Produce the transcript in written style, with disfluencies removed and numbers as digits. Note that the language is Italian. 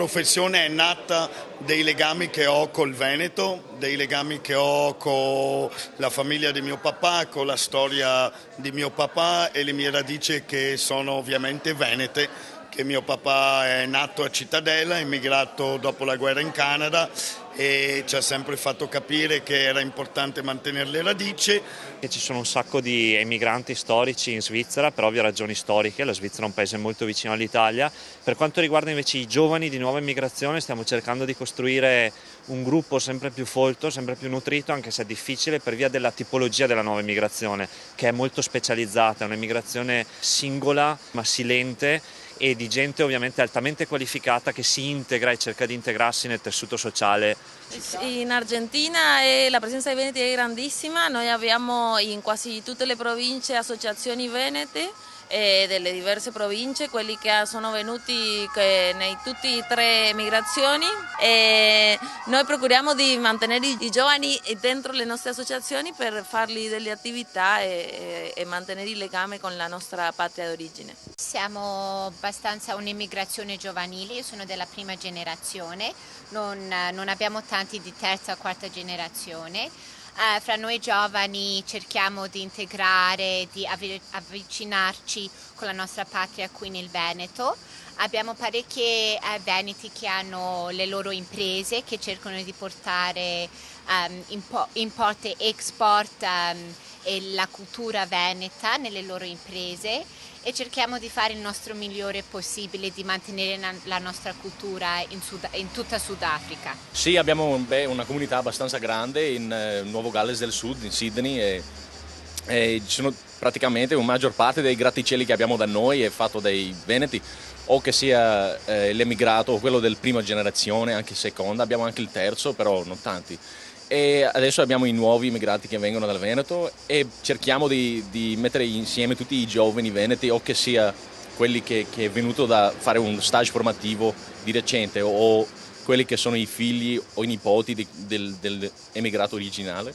La professione è nata dei legami che ho col Veneto, dei legami che ho con la famiglia di mio papà, con la storia di mio papà e le mie radici che sono ovviamente venete, che mio papà è nato a Cittadella, è emigrato dopo la guerra in Canada e ci ha sempre fatto capire che era importante mantenere le radici. E ci sono un sacco di emigranti storici in Svizzera per ovvie ragioni storiche, la Svizzera è un paese molto vicino all'Italia. Per quanto riguarda invece i giovani di nuova immigrazione stiamo cercando di costruire un gruppo sempre più folto, sempre più nutrito, anche se è difficile per via della tipologia della nuova immigrazione, che è molto specializzata, è un'immigrazione singola ma silente e di gente ovviamente altamente qualificata che si integra e cerca di integrarsi nel tessuto sociale. In Argentina la presenza dei veneti è grandissima, noi abbiamo in quasi tutte le province associazioni venete delle diverse province, quelli che sono venuti in tutte e tre migrazioni e noi procuriamo di mantenere i giovani dentro le nostre associazioni per fargli delle attività e mantenere il legame con la nostra patria d'origine. Siamo abbastanza un'immigrazione giovanile, io sono della prima generazione, non abbiamo tanti di terza o quarta generazione. Fra noi giovani cerchiamo di integrare, di avvicinarci con la nostra patria qui nel Veneto. Abbiamo parecchie veneti che hanno le loro imprese che cercano di portare import e export e la cultura veneta nelle loro imprese e cerchiamo di fare il nostro migliore possibile di mantenere la nostra cultura in tutta Sudafrica. Sì, abbiamo una comunità abbastanza grande in Nuovo Galles del Sud, in Sydney e ci sono praticamente una maggior parte dei grattacieli che abbiamo da noi è fatto dai veneti, o che sia l'emigrato o quello del prima generazione, anche seconda, abbiamo anche il terzo, però non tanti. E adesso abbiamo i nuovi immigrati che vengono dal Veneto e cerchiamo di mettere insieme tutti i giovani veneti, o che sia quelli che è venuto da fare un stage formativo di recente o quelli che sono i figli o i nipoti dell'emigrato originale.